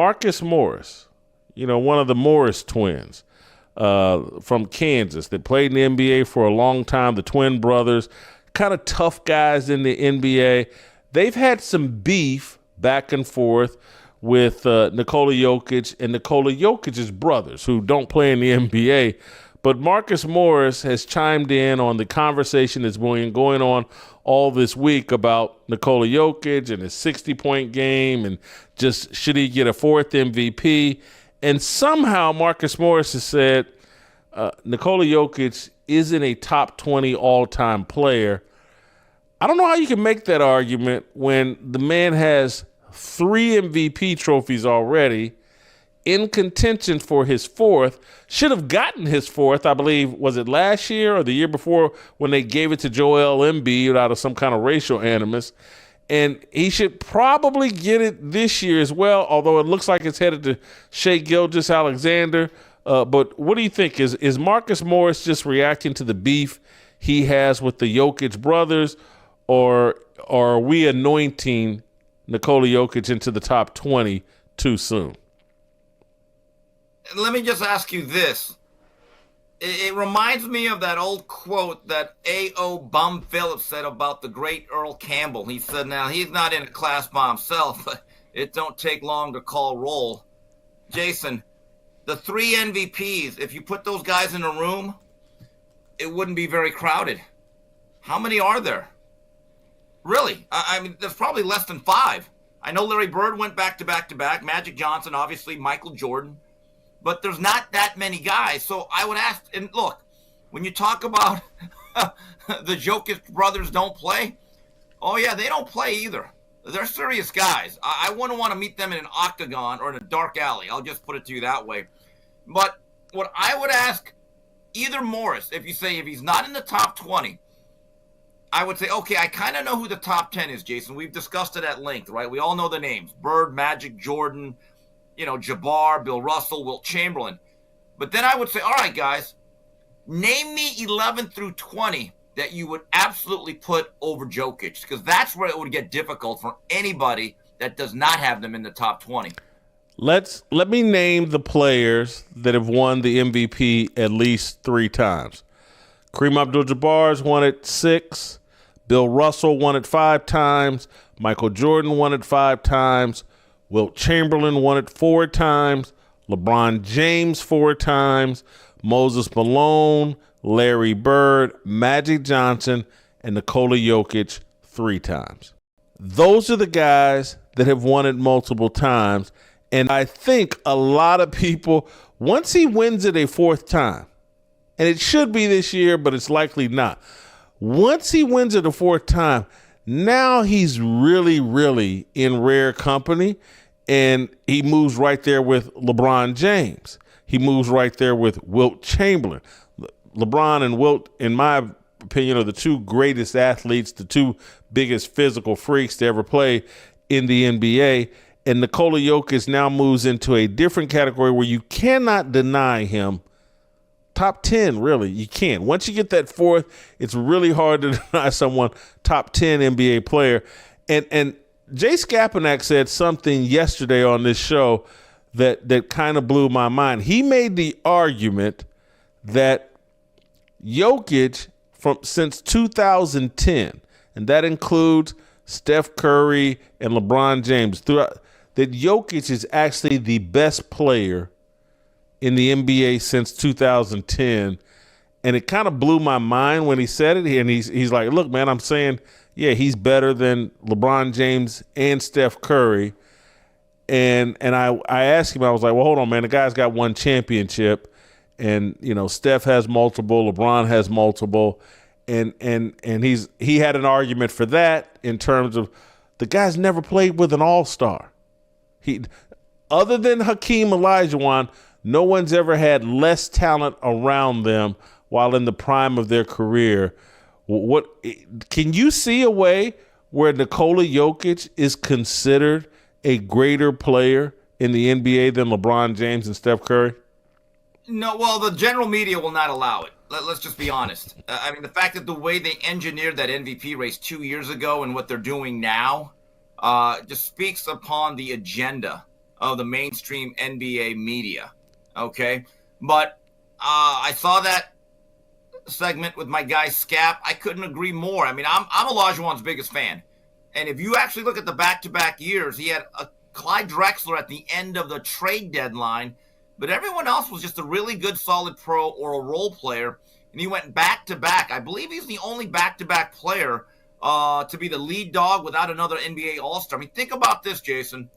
Marcus Morris, one of the Morris twins from Kansas that played in the NBA for a long time, the twin brothers, kind of tough guys in the NBA. They've had some beef back and forth with Nikola Jokic and Nikola Jokic's brothers who don't play in the NBA. But Marcus Morris has chimed in on the conversation that's been going on all this week about Nikola Jokic and his 60-point game and just should he get a fourth MVP. And somehow Marcus Morris has said Nikola Jokic isn't a top 20 all-time player. I don't know how you can make that argument when the man has 3 MVP trophies already, in contention for his fourth, should have gotten his fourth, I believe, was it last year or the year before when they gave it to Joel Embiid out of some kind of racial animus. And he should probably get it this year as well, although it looks like it's headed to Shai Gilgeous-Alexander. But what do you think? Is Marcus Morris just reacting to the beef he has with the Jokic brothers, or are we anointing Nikola Jokic into the top 20 too soon? Let me just ask you this. It reminds me of that old quote that A.O. Bum Phillips said about the great Earl Campbell. He said, now, he's not in a class by himself, but it don't take long to call roll. Jason, the 3 MVPs, if you put those guys in a room, it wouldn't be very crowded. How many are there? Really? I mean, there's probably less than 5. I know Larry Bird went back-to-back-to-back. Magic Johnson, obviously, Michael Jordan. But there's not that many guys. So I would ask, and look, when you talk about the Jokic brothers don't play, oh, yeah, they don't play either. They're serious guys. I wouldn't want to meet them in an octagon or in a dark alley. I'll just put it to you that way. But what I would ask either Morris, if he's not in the top 20, I would say, okay, I kind of know who the top 10 is, Jason. We've discussed it at length, right? We all know the names. Bird, Magic, Jordan, Jabbar, Bill Russell, Wilt Chamberlain. But then I would say, all right, guys, name me 11 through 20 that you would absolutely put over Jokic, because that's where it would get difficult for anybody that does not have them in the top 20. Let me name the players that have won the MVP at least 3 times. Kareem Abdul-Jabbar's won it 6. Bill Russell won it 5 times. Michael Jordan won it 5 times. Wilt Chamberlain won it 4 times. LeBron James 4 times. Moses Malone, Larry Bird, Magic Johnson, and Nikola Jokic 3 times. Those are the guys that have won it multiple times. And I think a lot of people, once he wins it a 4th time, and it should be this year, but it's likely not. Once he wins it a 4th time, now he's really, really in rare company. And he moves right there with LeBron James. He moves right there with Wilt Chamberlain. LeBron and Wilt, in my opinion, are the 2 greatest athletes, the 2 biggest physical freaks to ever play in the NBA. And Nikola Jokic now moves into a different category where you cannot deny him top 10, really. You can't. Once you get that 4th, it's really hard to deny someone top 10 NBA player. And Jay Skapanek said something yesterday on this show that kind of blew my mind. He made the argument that Jokic since 2010, and that includes Steph Curry and LeBron James, that Jokic is actually the best player in the NBA since 2010. And it kind of blew my mind when he said it. And he's like, look, man, I'm saying, yeah, he's better than LeBron James and Steph Curry. And I asked him, I was like, well, hold on, man. The guy's got 1 championship. And, Steph has multiple. LeBron has multiple. And he had an argument for that in terms of the guy's never played with an all-star. Other than Hakeem Olajuwon, no one's ever had less talent around them while in the prime of their career. What can you see a way where Nikola Jokic is considered a greater player in the NBA than LeBron James and Steph Curry? No, well, the general media will not allow it. Let's just be honest. I mean, the fact that the way they engineered that MVP race 2 years ago and what they're doing now just speaks upon the agenda of the mainstream NBA media. Okay, but I saw that segment with my guy Scap. I couldn't agree more. I mean, I'm Olajuwon's biggest fan, and if you actually look at the back-to-back years, he had a Clyde Drexler at the end of the trade deadline, but everyone else was just a really good, solid pro or a role player, and he went back-to-back. I believe he's the only back-to-back player to be the lead dog without another NBA All-Star. I mean, think about this, Jason.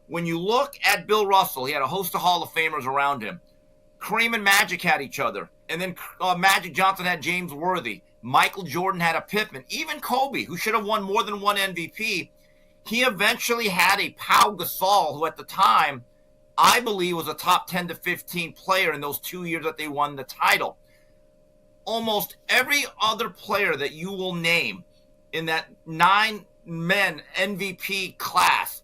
When you look at Bill Russell, he had a host of Hall of Famers around him. Kareem and Magic had each other. And then Magic Johnson had James Worthy. Michael Jordan had a Pippen. Even Kobe, who should have won more than one MVP, he eventually had a Pau Gasol, who at the time, I believe, was a top 10 to 15 player in those 2 years that they won the title. Almost every other player that you will name in that 9-men MVP class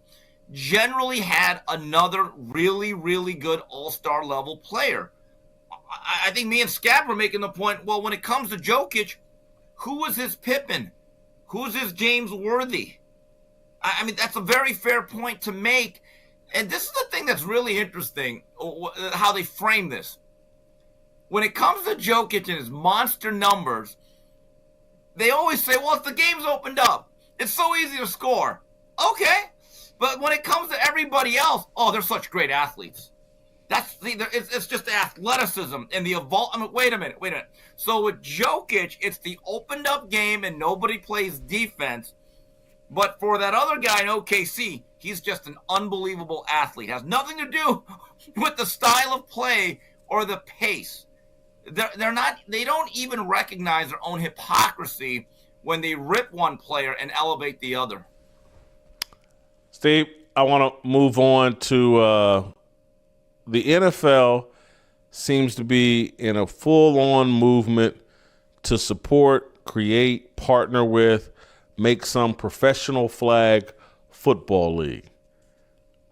generally had another really, really good all-star level player. I think me and Scab were making the point, well, when it comes to Jokic, who was his Pippen? Who's his James Worthy? I mean, that's a very fair point to make. And this is the thing that's really interesting, how they frame this. When it comes to Jokic and his monster numbers, they always say, well, if the game's opened up, it's so easy to score. Okay. But when it comes to everybody else, oh, they're such great athletes. It's just athleticism and the I mean, wait a minute. So with Jokic, it's the opened up game and nobody plays defense. But for that other guy in OKC, he's just an unbelievable athlete. It has nothing to do with the style of play or the pace. They don't even recognize their own hypocrisy when they rip one player and elevate the other. Steve, I want to move on to the NFL seems to be in a full-on movement to support, create, partner with, make some professional flag football league.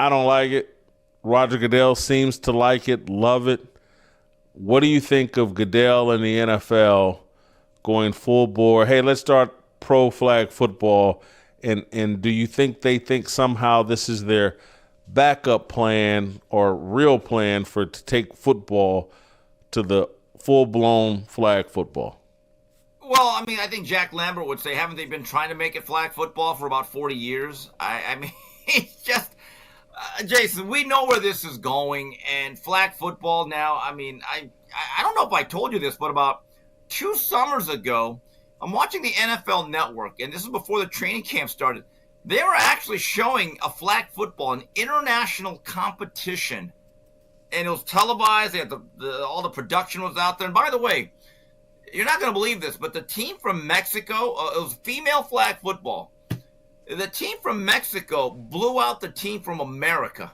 I don't like it. Roger Goodell seems to like it, love it. What do you think of Goodell and the NFL going full bore? Hey, let's start pro flag football. And do you think they think somehow this is their backup plan or real plan to take football to the full-blown flag football? Well, I mean, I think Jack Lambert would say, haven't they been trying to make it flag football for about 40 years? I mean, it's just, Jason, we know where this is going. And flag football now, I mean, I don't know if I told you this, but about 2 summers ago, I'm watching the NFL Network, and this is before the training camp started. They were actually showing a flag football, an international competition, and it was televised. They had all the production was out there. And by the way, you're not going to believe this, but the team from Mexico, it was female flag football. The team from Mexico blew out the team from America.